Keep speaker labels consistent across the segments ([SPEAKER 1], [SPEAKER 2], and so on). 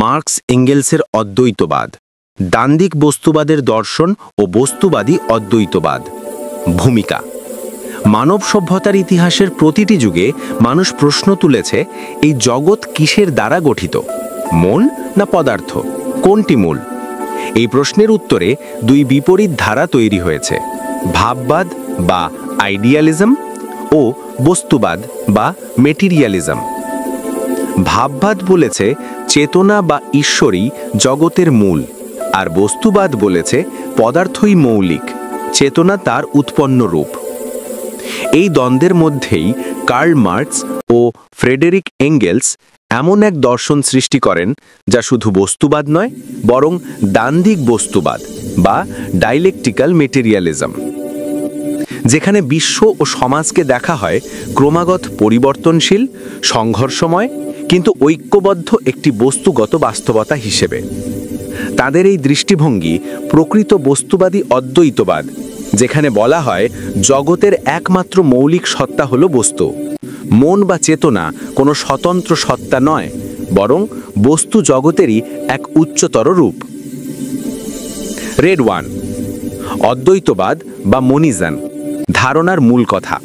[SPEAKER 1] Marks এঙ্গেলসের অদ্বৈতবাদ, দ্বান্দ্বিক বস্তুবাদের দর্শন ও বস্তুবাদী অদ্বৈতবাদ। ভূমিকা: মানব সভ্যতার ইতিহাসের প্রতিটি যুগে মানুষ প্রশ্ন তুলেছে, এই জগৎ কিসের দ্বারা গঠিত? মন না পদার্থ? কোনটি মূল? এই প্রশ্নের উত্তরে দুই বিপরীত ধারা তৈরি হয়েছে: ভাববাদ বা আইডিয়ালিজম ও বস্তুবাদ বা মেটেরিয়ালিজম। ভাববাদ বলেছে চেতনা বা ঈশ্বরই জগতের মূল, আর বস্তুবাদ বলেছে পদার্থই মৌলিক, চেতনা তার উৎপন্ন রূপ। এই দ্বন্দ্বের মধ্যেই কার্ল মার্কস ও ফ্রেডেরিক এঙ্গেলস এমন এক দর্শন সৃষ্টি করেন যা শুধু বস্তুবাদ নয়, বরং দ্বান্দ্বিক বস্তুবাদ বা ডাইলেকটিক্যাল মেটেরিয়ালিজম, যেখানে বিশ্ব ও সমাজকে দেখা হয় ক্রমাগত পরিবর্তনশীল, সংঘর্ষময় কিন্তু ঐক্যবদ্ধ একটি বস্তুগত বাস্তবতা হিসেবে। তাদের এই দৃষ্টিভঙ্গি প্রকৃত বস্তুবাদী অদ্বৈতবাদ, যেখানে বলা হয় জগতের একমাত্র মৌলিক সত্তা হল বস্তু। মন বা চেতনা কোনো স্বতন্ত্র সত্তা নয়, বরং বস্তু জগতেরই এক উচ্চতর রূপ। রেড 1, অদ্বৈতবাদ বা মনিজম, ধারণার মূল কথা।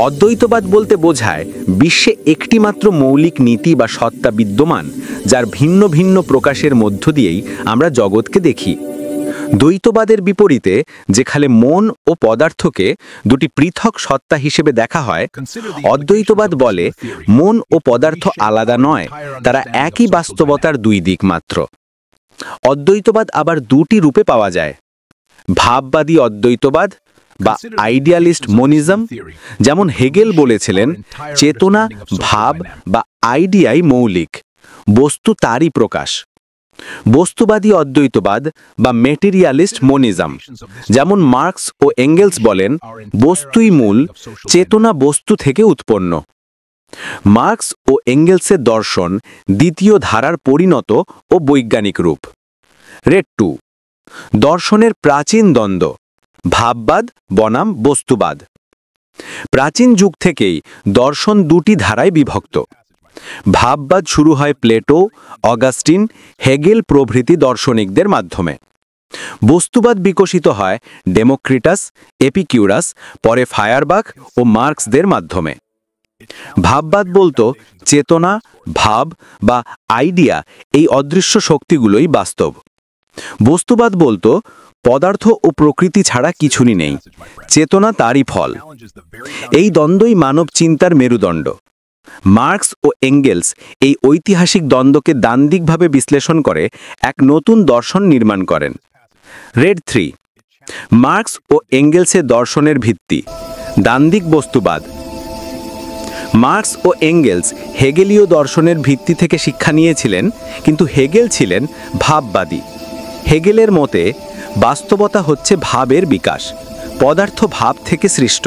[SPEAKER 1] অদ্বৈতবাদ বলতে বোঝায় বিশ্বে একটি মাত্র মৌলিক নীতি বা সত্তা বিদ্যমান, যার ভিন্ন ভিন্ন প্রকাশের মধ্য দিয়েই আমরা জগৎকে দেখি। দ্বৈতবাদের বিপরীতে, যেখানে মন ও পদার্থকে দুটি পৃথক সত্তা হিসেবে দেখা হয়, অদ্বৈতবাদ বলে মন ও পদার্থ আলাদা নয়, তারা একই বাস্তবতার দুই দিক মাত্র। অদ্বৈতবাদ আবার দুটি রূপে পাওয়া যায়: ভাববাদী অদ্বৈতবাদ বা আইডিয়ালিস্ট মনিজম, যেমন হেগেল বলেছিলেন চেতনা, ভাব বা আইডিয়াই মৌলিক, বস্তু তারই প্রকাশ। বস্তুবাদী অদ্বৈতবাদ বা মেটেরিয়ালিস্ট মনিজম, যেমন মার্কস ও এঙ্গেলস বলেন বস্তুই মূল, চেতনা বস্তু থেকে উৎপন্ন। মার্কস ও এঙ্গেলসের দর্শন দ্বিতীয় ধারার পরিণত ও বৈজ্ঞানিক রূপ। রেড 2, দর্শনের প্রাচীন দ্বন্দ্ব, ভাববাদ বনাম বস্তুবাদ। প্রাচীন যুগ থেকেই দর্শন দুটি ধারায় বিভক্ত। ভাববাদ শুরু হয় প্লেটো, অগাস্টিন, হেগেল প্রভৃতি দার্শনিকদের মাধ্যমে। বস্তুবাদ বিকশিত হয় ডেমোক্রিটাস, এপিকিউরাস, পরে ফায়ারবাখ ও মার্কসদের মাধ্যমে। ভাববাদ বলতো চেতনা, ভাব বা আইডিয়া এই অদৃশ্য শক্তিগুলোই বাস্তব। বস্তুবাদ বলতো পদার্থ ও প্রকৃতি ছাড়া কিছুই নেই, চেতনা তারই ফল। এই দ্বন্দ্বই মানব চিন্তার মেরুদণ্ড। মার্কস ও এঙ্গেলস এই ঐতিহাসিক দ্বন্দ্বকে দ্বান্দ্বিকভাবে বিশ্লেষণ করে এক নতুন দর্শন নির্মাণ করেন। রেড 3, মার্কস ও এঙ্গেলসের দর্শনের ভিত্তি, দ্বান্দ্বিক বস্তুবাদ। মার্কস ও এঙ্গেলস হেগেলীয় দর্শনের ভিত্তি থেকে শিক্ষা নিয়েছিলেন, কিন্তু হেগেল ছিলেন ভাববাদী। হেগেলের মতে বাস্তবতা হচ্ছে ভাবের বিকাশ, পদার্থ ভাব থেকে সৃষ্ট।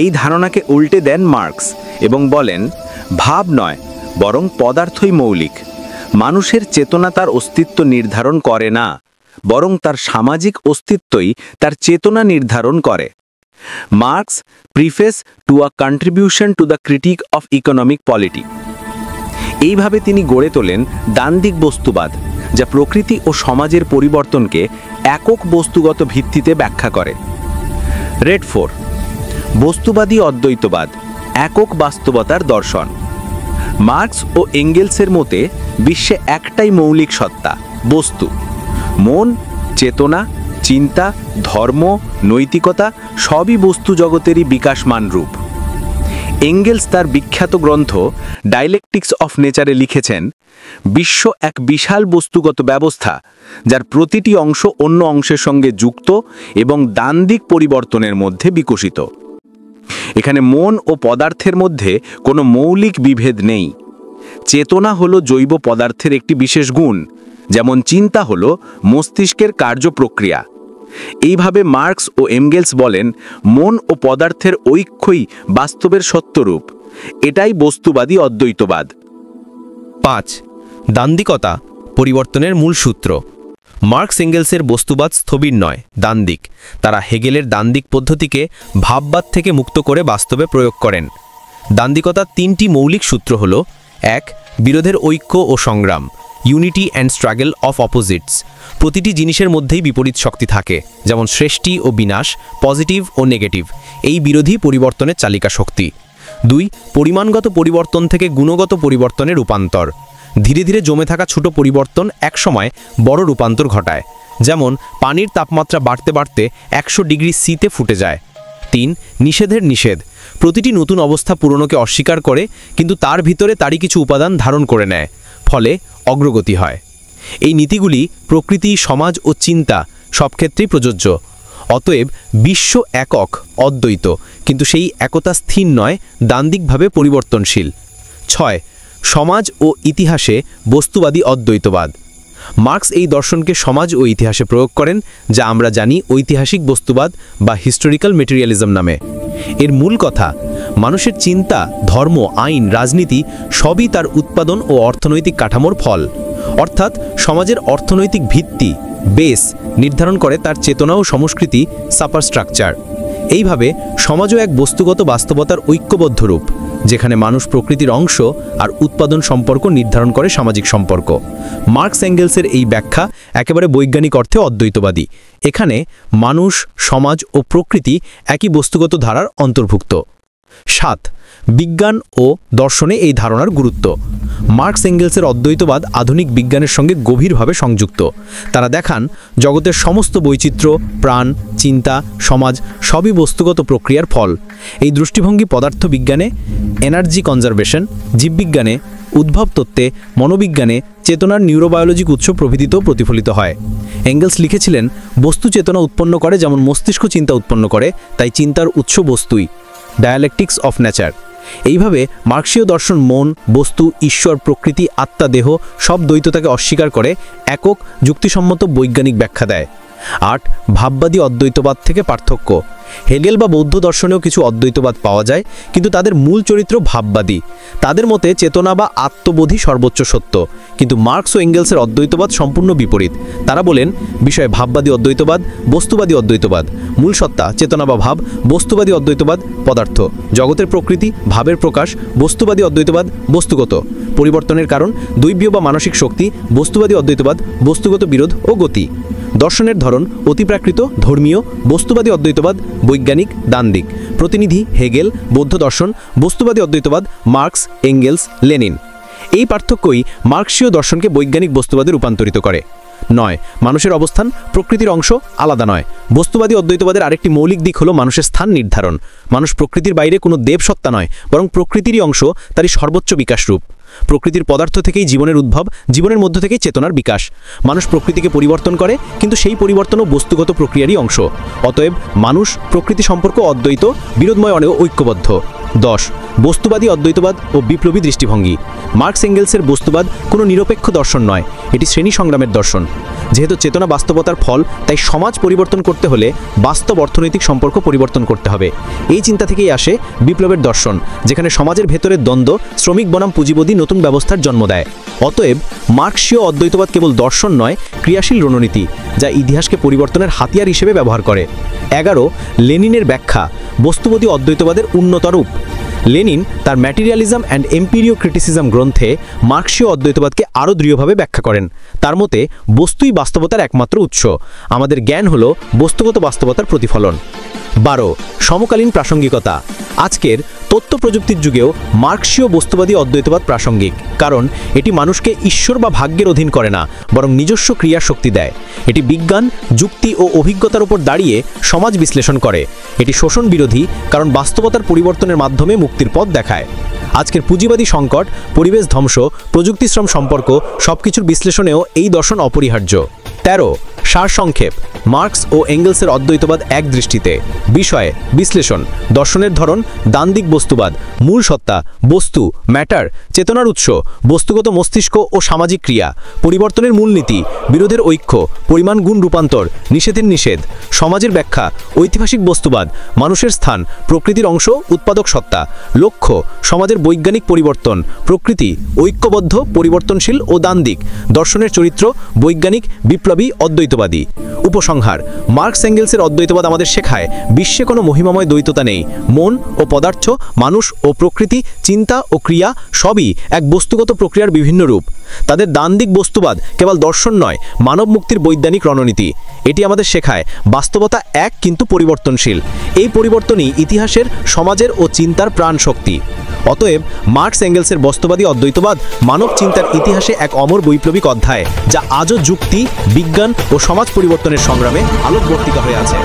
[SPEAKER 1] এই ধারণাকে উল্টে দেন মার্কস এবং বলেন ভাব নয়, বরং পদার্থই মৌলিক। মানুষের চেতনা তার অস্তিত্ব নির্ধারণ করে না, বরং তার সামাজিক অস্তিত্বই তার চেতনা নির্ধারণ করে। Marks preface to a contribution to the critic of economic polity. এইভাবে তিনি গড়ে তোলেন দ্বান্দ্বিক বস্তুবাদ, যা প্রকৃতি ও সমাজের পরিবর্তনকে একক বস্তুগত ভিত্তিতে ব্যাখ্যা করে। রেড 4, বস্তুবাদী অদ্বৈতবাদ, একক বাস্তবতার দর্শন। মার্কস ও এঙ্গেলসের মতে বিশ্বে একটাই মৌলিক সত্তা, বস্তু। মন, চেতনা, চিন্তা, ধর্ম, নৈতিকতা সবই বস্তু জগতেরই বিকাশমান রূপ। এঙ্গেলস তার বিখ্যাত গ্রন্থ ডাইলেকটিক্স অফ নেচারে লিখেছেন, বিশ্ব এক বিশাল বস্তুগত ব্যবস্থা, যার প্রতিটি অংশ অন্য অংশের সঙ্গে যুক্ত এবং দ্বান্দ্বিক পরিবর্তনের মধ্যে বিকশিত। এখানে মন ও পদার্থের মধ্যে কোনো মৌলিক বিভেদ নেই। চেতনা হলো জৈব পদার্থের একটি বিশেষ গুণ, যেমন চিন্তা হলো মস্তিষ্কের কার্যপ্রক্রিয়া। এইভাবে মার্কস ও এঙ্গেলস বলেন মন ও পদার্থের ঐক্যই বাস্তবের সত্যরূপ। এটাই বস্তুবাদী অদ্বৈতবাদ।
[SPEAKER 2] 5, দ্বান্দ্বিকতা পরিবর্তনের মূল সূত্র। মার্কস এঙ্গেলসের বস্তুবাদ স্থবির নয়, দ্বান্দ্বিক। তারা হেগেলের দ্বান্দ্বিক পদ্ধতিকে ভাববাদ থেকে মুক্ত করে বাস্তবে প্রয়োগ করেন। দ্বান্দ্বিকতার 3টি মৌলিক সূত্র হল: 1, বিরোধের ঐক্য ও সংগ্রাম, unity and struggle of opposites. প্রতিটি জিনিসের মধ্যেই বিপরীত শক্তি থাকে, যেমন সৃষ্টি ও বিনাশ, পজিটিভ ও নেগেটিভ। এই বিরোধী পরিবর্তনের চালিকা শক্তি। 2. পরিমাণগত পরিবর্তন থেকে গুণগত পরিবর্তনের রূপান্তর। ধীরে ধীরে জমে থাকা ছোট পরিবর্তন একসময় বড় রূপান্তর ঘটায়, যেমন পানির তাপমাত্রা বাড়তে বাড়তে 100 ডিগ্রি সিতে ফুটে যায়। 3. নিষেধের নিষেধ। প্রতিটি নতুন অবস্থা পুরনোকে অস্বীকার করে, কিন্তু তার ভিতরে তারই কিছু উপাদান ধারণ করে নেয়, ফলে অগ্রগতি হয়। এই নীতিগুলি প্রকৃতি, সমাজ ও চিন্তা সব ক্ষেত্রেই প্রযোজ্য। অতএব বিশ্ব একক, অদ্বৈত, কিন্তু সেই একতা স্থির নয়, দ্বান্দ্বিকভাবে পরিবর্তনশীল। 6. সমাজ ও ইতিহাসে বস্তুবাদী অদ্বৈতবাদ। মার্কস এই দর্শনকে সমাজ ও ইতিহাসে প্রয়োগ করেন, যা আমরা জানি ঐতিহাসিক বস্তুবাদ বা হিস্টোরিক্যাল মেটেরিয়ালিজম নামে। এর মূল কথা, মানুষের চিন্তা, ধর্ম, আইন, রাজনীতি সবই তার উৎপাদন ও অর্থনৈতিক কাঠামোর ফল। অর্থাৎ সমাজের অর্থনৈতিক ভিত্তি, বেস, নির্ধারণ করে তার চেতনা ও সংস্কৃতি, সাপারস্ট্রাকচার। এইভাবে সমাজও এক বস্তুগত বাস্তবতার ঐক্যবদ্ধ রূপ, যেখানে মানুষ প্রকৃতির অংশ আর উৎপাদন সম্পর্ক নির্ধারণ করে সামাজিক সম্পর্ক। মার্কস এঙ্গেলসের এই ব্যাখ্যা একেবারে বৈজ্ঞানিক অর্থে অদ্বৈতবাদী। এখানে মানুষ, সমাজ ও প্রকৃতি একই বস্তুগত ধারার অন্তর্ভুক্ত। 7. বিজ্ঞান ও দর্শনে এই ধারণার গুরুত্ব। মার্কস এঙ্গেলসের অদ্বৈতবাদ আধুনিক বিজ্ঞানের সঙ্গে গভীরভাবে সংযুক্ত। তারা দেখান জগতের সমস্ত বৈচিত্র্য, প্রাণ, চিন্তা, সমাজ সবই বস্তুগত প্রক্রিয়ার ফল। এই দৃষ্টিভঙ্গি পদার্থবিজ্ঞানে এনার্জি কনজারভেশন, জীববিজ্ঞানে উদ্ভব তত্ত্বে, মনোবিজ্ঞানে চেতনার নিউরোবায়োলজিক উৎস প্রভৃতিতেও প্রতিফলিত হয়। এঙ্গেলস লিখেছিলেন, বস্তু চেতনা উৎপন্ন করে যেমন মস্তিষ্ক চিন্তা উৎপন্ন করে, তাই চিন্তার উৎস বস্তুই। Dialectics of nature. এইভাবে মার্কসীয় দর্শন মন, বস্তু, ঈশ্বর, প্রকৃতি, আত্মা, দেহ সব দ্বৈততাকে অস্বীকার করে একক যুক্তিসম্মত বৈজ্ঞানিক ব্যাখ্যা দেয়। 8. ভাববাদী অদ্বৈতবাদ থেকে পার্থক্য। হেগেল বা বৌদ্ধ দর্শনেও কিছু অদ্বৈতবাদ পাওয়া যায়, কিন্তু তাদের মূল চরিত্র ভাববাদী। তাদের মতে চেতনা বা আত্মবোধই সর্বোচ্চ সত্য, কিন্তু মার্কস ও এঙ্গেলসের অদ্বৈতবাদ সম্পূর্ণ বিপরীত। তারা বলেন বিষয়ে ভাববাদী অদ্বৈতবাদ, বস্তুবাদী অদ্বৈতবাদ, মূল সত্তা চেতনা বা ভাব, বস্তুবাদী অদ্বৈতবাদ পদার্থ, জগতের প্রকৃতি, ভাবের প্রকাশ, বস্তুবাদী অদ্বৈতবাদ বস্তুগত, পরিবর্তনের কারণ, দৈবীয় বা মানসিক শক্তি, বস্তুবাদী অদ্বৈতবাদ বস্তুগত বিরোধ ও গতি। দর্শনের ধরন অতিপ্রাকৃত, ধর্মীয়, বস্তুবাদী অদ্বৈতবাদ বৈজ্ঞানিক, দ্বান্দ্বিক। প্রতিনিধি হেগেল, বৌদ্ধ দর্শন, বস্তুবাদী অদ্বৈতবাদ মার্কস, এঙ্গেলস, লেনিন। এই পার্থক্যই মার্কসীয় দর্শনকে বৈজ্ঞানিক বস্তুবাদে রূপান্তরিত করে। 9. মানুষের অবস্থান প্রকৃতির অংশ, আলাদা নয়। বস্তুবাদী অদ্বৈতবাদের আরেকটি মৌলিক দিক হলো মানুষের স্থান নির্ধারণ। মানুষ প্রকৃতির বাইরে কোনো দেবসত্তা নয়, বরং প্রকৃতিরই অংশ, তারই সর্বোচ্চ বিকাশ রূপ। প্রকৃতির পদার্থ থেকেই জীবনের উদ্ভব, জীবনের মধ্য থেকেই চেতনার বিকাশ। মানুষ প্রকৃতিকে পরিবর্তন করে, কিন্তু সেই পরিবর্তনও বস্তুগত প্রক্রিয়ারই অংশ। অতএব মানুষ প্রকৃতি সম্পর্ক অদ্বৈত, বিরোধময় অনেক ঐক্যবদ্ধ। 10. বস্তুবাদী অদ্বৈতবাদ ও বিপ্লবী দৃষ্টিভঙ্গি। মার্কস এঙ্গেলসের বস্তুবাদ কোনো নিরপেক্ষ দর্শন নয়, এটি শ্রেণী সংগ্রামের দর্শন। যেহেতু চেতনা বাস্তবতার ফল, তাই সমাজ পরিবর্তন করতে হলে বাস্তব অর্থনৈতিক সম্পর্ক পরিবর্তন করতে হবে। এই চিন্তা থেকেই আসে বিপ্লবের দর্শন, যেখানে সমাজের ভেতরের দ্বন্দ্ব শ্রমিক বনাম পুঁজিবাদী নতুন ব্যবস্থার জন্ম দেয়। অতএব মার্কসীয় অদ্বৈতবাদ কেবল দর্শন নয়, ক্রিয়াশীল রণনীতি, যা ইতিহাসকে পরিবর্তনের হাতিয়ার হিসেবে ব্যবহার করে। 11. লেনিনের ব্যাখ্যা, বস্তুবাদী অদ্বৈতবাদের উন্নত রূপ। লেনিন তার ম্যাটেরিয়ালিজম অ্যান্ড এম্পিরিও ক্রিটিসিজম গ্রন্থে মার্কসীয় অদ্বৈতবাদকে আরও দৃঢ়ভাবে ব্যাখ্যা করেন। তার মতে বস্তুই বাস্তবতার একমাত্র উৎস, আমাদের জ্ঞান হলো বস্তুগত বাস্তবতার প্রতিফলন। 12. সমকালীন প্রাসঙ্গিকতা। আজকের তথ্য প্রযুক্তির যুগেও মার্কসীয় বস্তুবাদী অদ্বৈতবাদ প্রাসঙ্গিক, কারণ এটি মানুষকে ঈশ্বর বা ভাগ্যের অধীন করে না, বরং নিজস্ব ক্রিয়ার শক্তি দেয়। এটি বিজ্ঞান, যুক্তি ও অভিজ্ঞতার উপর দাঁড়িয়ে সমাজ বিশ্লেষণ করে। এটি শোষণ বিরোধী, কারণ বাস্তবতার পরিবর্তনের মাধ্যমে মুক্তির পথ দেখায়। আজকের পুঁজিবাদী সংকট, পরিবেশ ধ্বংস, প্রযুক্তিশ্রম সম্পর্ক সবকিছুর বিশ্লেষণেও এই দর্শন অপরিহার্য। 13. সারসংক্ষেপ, মার্কস ও এঙ্গেলসের অদ্বৈতবাদ এক দৃষ্টিতে। বিষয় বিশ্লেষণ, দর্শনের ধরন দ্বান্দ্বিক বস্তুবাদ, মূল সত্তা বস্তু, ম্যাটার, চেতনার উৎস বস্তুগত মস্তিষ্ক ও সামাজিক ক্রিয়া, পরিবর্তনের মূলনীতি, বিরোধের ঐক্য, পরিমাণ গুণ রূপান্তর, নিষেধের নিষেধ, সমাজের ব্যাখ্যা, ঐতিহাসিক বস্তুবাদ, মানুষের স্থান, প্রকৃতির অংশ, উৎপাদক সত্তা, লক্ষ্য, সমাজের বৈজ্ঞানিক পরিবর্তন, প্রকৃতি ঐক্যবদ্ধ, পরিবর্তনশীল ও দ্বান্দ্বিক, দর্শনের চরিত্র বৈজ্ঞানিক, বিপ্লবী, অদ্বৈতবাদী। উপসংহার, মার্কস এঙ্গেলসের অদ্বৈতবাদ আমাদের শেখায় বিশ্বে কোনো মহিমাময় দ্বৈততা নেই। মন ও পদার্থ, মানুষ ও প্রকৃতি, চিন্তা ও ক্রিয়া সবই এক বস্তুগত প্রক্রিয়ার বিভিন্ন রূপ। তাদের দ্বান্দ্বিক বস্তুবাদ কেবল দর্শন নয়, মানব মুক্তির বৈজ্ঞানিক রণনীতি। এটি আমাদের শেখায় বাস্তবতা এক কিন্তু পরিবর্তনশীল। এই পরিবর্তনই ইতিহাসের, সমাজের ও চিন্তার প্রাণ শক্তি। অতএব মার্কস এঙ্গেলসের বস্তুবাদী অদ্বৈতবাদ মানব চিন্তার ইতিহাসে এক অমর বৈপ্লবিক অধ্যায়, যা আজও যুক্তি, বিজ্ঞান ও সমাজ পরিবর্তনের সংগ্রামে আলোকবর্তিকা হয়ে আছে।